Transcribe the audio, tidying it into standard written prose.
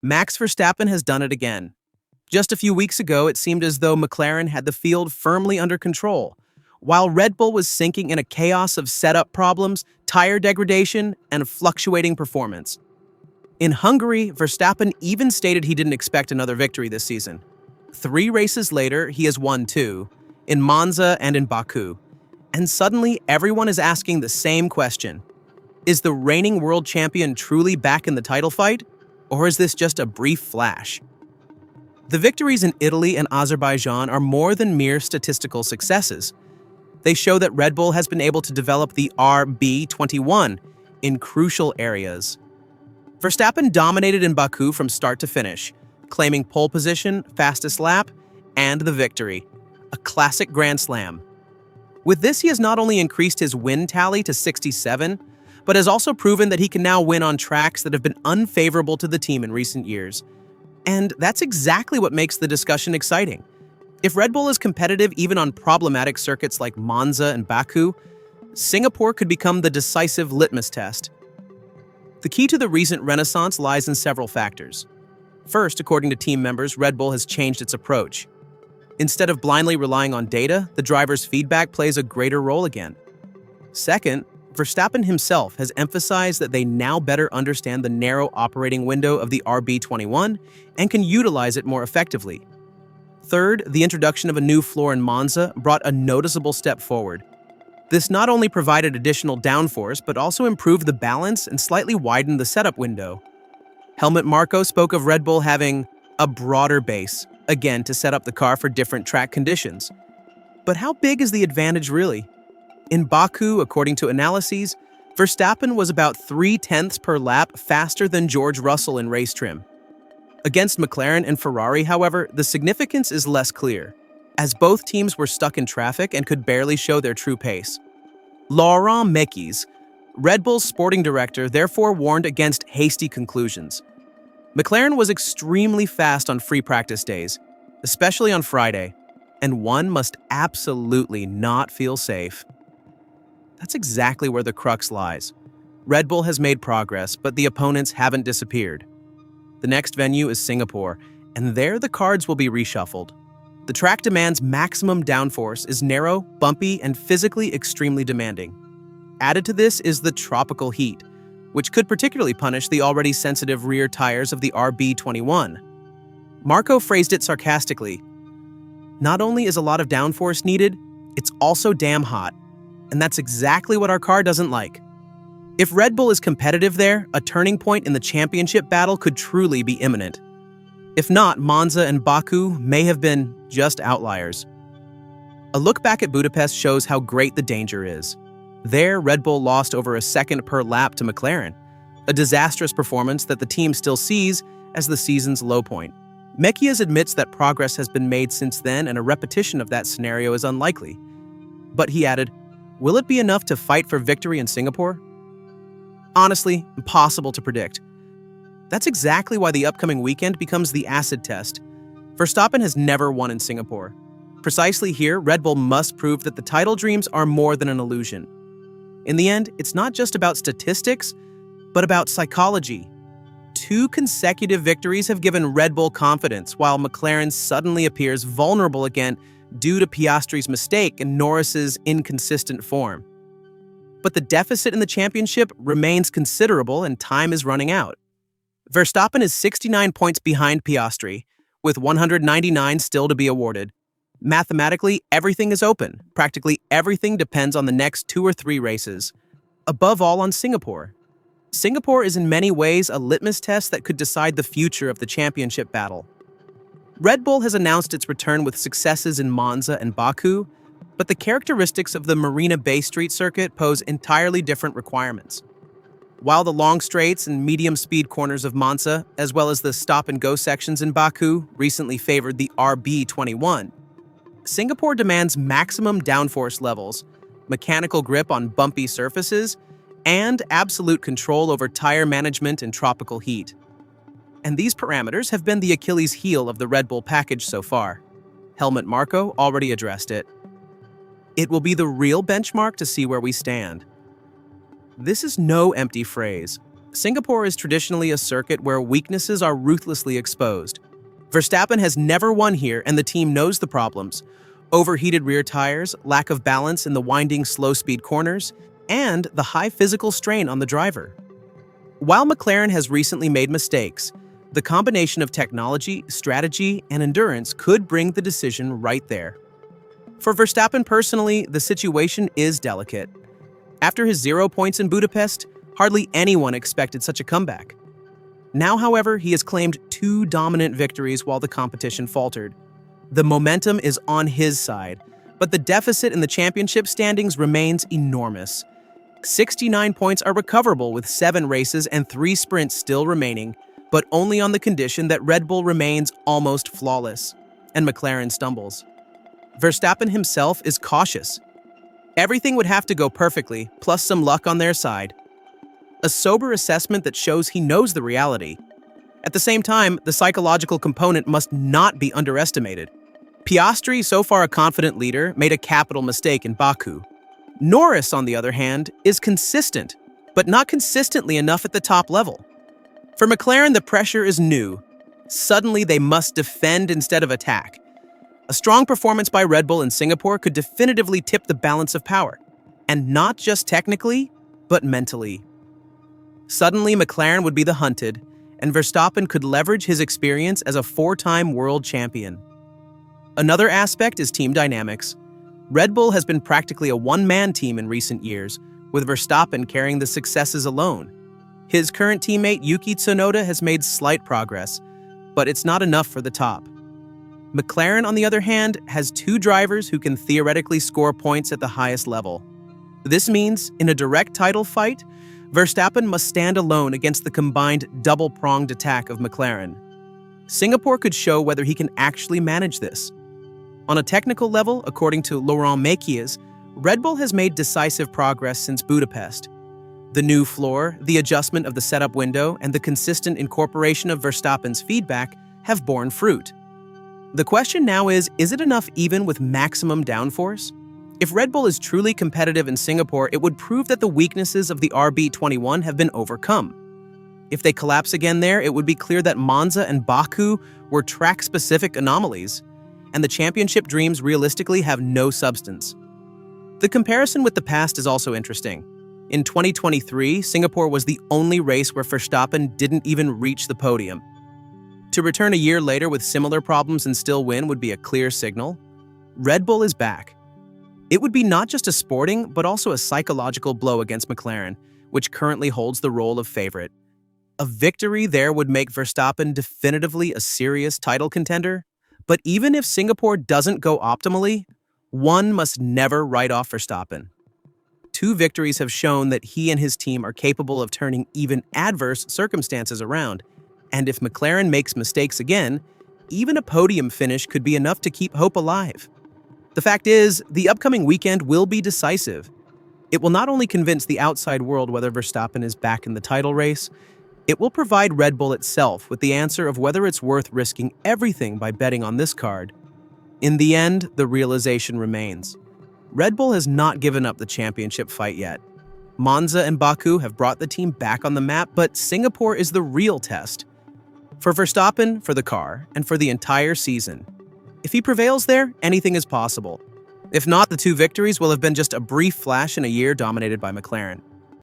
Max Verstappen has done it again. Just a few weeks ago, it seemed as though McLaren had the field firmly under control, while Red Bull was sinking in a chaos of setup problems, tire degradation, and fluctuating performance. In Hungary, Verstappen even stated he didn't expect another victory this season. 3 races later, he has won 2, in Monza and in Baku. And suddenly, everyone is asking the same question. Is the reigning world champion truly back in the title fight? Or is this just a brief flash? The victories in Italy and Azerbaijan are more than mere statistical successes. They show that Red Bull has been able to develop the RB21 in crucial areas. Verstappen dominated in Baku from start to finish, claiming pole position, fastest lap, and the victory. A classic Grand Slam. With this, he has not only increased his win tally to 67, but has also proven that he can now win on tracks that have been unfavorable to the team in recent years. And that's exactly what makes the discussion exciting. If Red Bull is competitive even on problematic circuits like Monza and Baku, Singapore could become the decisive litmus test. The key to the recent renaissance lies in several factors. First, according to team members, Red Bull has changed its approach. Instead of blindly relying on data, the driver's feedback plays a greater role again. Second, Verstappen himself has emphasized that they now better understand the narrow operating window of the RB21 and can utilize it more effectively. Third, the introduction of a new floor in Monza brought a noticeable step forward. This not only provided additional downforce, but also improved the balance and slightly widened the setup window. Helmut Marko spoke of Red Bull having a broader base, again to set up the car for different track conditions. But how big is the advantage really? In Baku, according to analyses, Verstappen was about 0.3 per lap faster than George Russell in race trim. Against McLaren and Ferrari, however, the significance is less clear, as both teams were stuck in traffic and could barely show their true pace. Laurent Mekies, Red Bull's sporting director, therefore warned against hasty conclusions. McLaren was extremely fast on free practice days, especially on Friday, and one must absolutely not feel safe. That's exactly where the crux lies. Red Bull has made progress, but the opponents haven't disappeared. The next venue is Singapore, and there the cards will be reshuffled. The track demands maximum downforce, is narrow, bumpy, and physically extremely demanding. Added to this is the tropical heat, which could particularly punish the already sensitive rear tires of the RB21. Marko phrased it sarcastically. Not only is a lot of downforce needed, it's also damn hot. And that's exactly what our car doesn't like. If Red Bull is competitive there, a turning point in the championship battle could truly be imminent. If not, Monza and Baku may have been just outliers. A look back at Budapest shows how great the danger is. There, Red Bull lost over a second per lap to McLaren, a disastrous performance that the team still sees as the season's low point. Mekies admits that progress has been made since then and a repetition of that scenario is unlikely. But he added, will it be enough to fight for victory in Singapore? Honestly, impossible to predict. That's exactly why the upcoming weekend becomes the acid test. Verstappen has never won in Singapore. Precisely here, Red Bull must prove that the title dreams are more than an illusion. In the end, it's not just about statistics, but about psychology. 2 consecutive victories have given Red Bull confidence, while McLaren suddenly appears vulnerable again due to Piastri's mistake and Norris's inconsistent form. But the deficit in the championship remains considerable and time is running out. Verstappen is 69 points behind Piastri, with 199 still to be awarded. Mathematically, everything is open. Practically everything depends on the next 2 or 3 races. Above all on Singapore. Singapore is in many ways a litmus test that could decide the future of the championship battle. Red Bull has announced its return with successes in Monza and Baku, but the characteristics of the Marina Bay Street circuit pose entirely different requirements. While the long straights and medium-speed corners of Monza, as well as the stop-and-go sections in Baku, recently favored the RB21, Singapore demands maximum downforce levels, mechanical grip on bumpy surfaces, and absolute control over tire management and tropical heat. And these parameters have been the Achilles heel of the Red Bull package so far. Helmut Marko already addressed it. It will be the real benchmark to see where we stand. This is no empty phrase. Singapore is traditionally a circuit where weaknesses are ruthlessly exposed. Verstappen has never won here, and the team knows the problems: overheated rear tires, lack of balance in the winding slow-speed corners, and the high physical strain on the driver. While McLaren has recently made mistakes, the combination of technology, strategy, and endurance could bring the decision right there. For Verstappen personally, the situation is delicate. After his 0 points in Budapest, hardly anyone expected such a comeback. Now, however, he has claimed 2 dominant victories while the competition faltered. The momentum is on his side, but the deficit in the championship standings remains enormous. 69 points are recoverable with 7 races and 3 sprints still remaining, but only on the condition that Red Bull remains almost flawless and McLaren stumbles. Verstappen himself is cautious. Everything would have to go perfectly, plus some luck on their side. A sober assessment that shows he knows the reality. At the same time, the psychological component must not be underestimated. Piastri, so far a confident leader, made a capital mistake in Baku. Norris, on the other hand, is consistent, but not consistently enough at the top level. For McLaren, the pressure is new. Suddenly, they must defend instead of attack. A strong performance by Red Bull in Singapore could definitively tip the balance of power, and not just technically, but mentally. Suddenly, McLaren would be the hunted, and Verstappen could leverage his experience as a 4-time world champion. Another aspect is team dynamics. Red Bull has been practically a one-man team in recent years, with Verstappen carrying the successes alone. His current teammate Yuki Tsunoda has made slight progress, but it's not enough for the top. McLaren, on the other hand, has 2 drivers who can theoretically score points at the highest level. This means, in a direct title fight, Verstappen must stand alone against the combined double-pronged attack of McLaren. Singapore could show whether he can actually manage this. On a technical level, according to Laurent Mekies, Red Bull has made decisive progress since Budapest. The new floor, the adjustment of the setup window, and the consistent incorporation of Verstappen's feedback have borne fruit. The question now is it enough even with maximum downforce? If Red Bull is truly competitive in Singapore, it would prove that the weaknesses of the RB21 have been overcome. If they collapse again there, it would be clear that Monza and Baku were track-specific anomalies, and the championship dreams realistically have no substance. The comparison with the past is also interesting. In 2023, Singapore was the only race where Verstappen didn't even reach the podium. To return a year later with similar problems and still win would be a clear signal. Red Bull is back. It would be not just a sporting, but also a psychological blow against McLaren, which currently holds the role of favorite. A victory there would make Verstappen definitively a serious title contender. But even if Singapore doesn't go optimally, one must never write off Verstappen. 2 victories have shown that he and his team are capable of turning even adverse circumstances around, and if McLaren makes mistakes again, even a podium finish could be enough to keep hope alive. The fact is, the upcoming weekend will be decisive. It will not only convince the outside world whether Verstappen is back in the title race, it will provide Red Bull itself with the answer of whether it's worth risking everything by betting on this card. In the end, the realization remains. Red Bull has not given up the championship fight yet. Monza and Baku have brought the team back on the map, but Singapore is the real test. For Verstappen, for the car, and for the entire season. If he prevails there, anything is possible. If not, the 2 victories will have been just a brief flash in a year dominated by McLaren.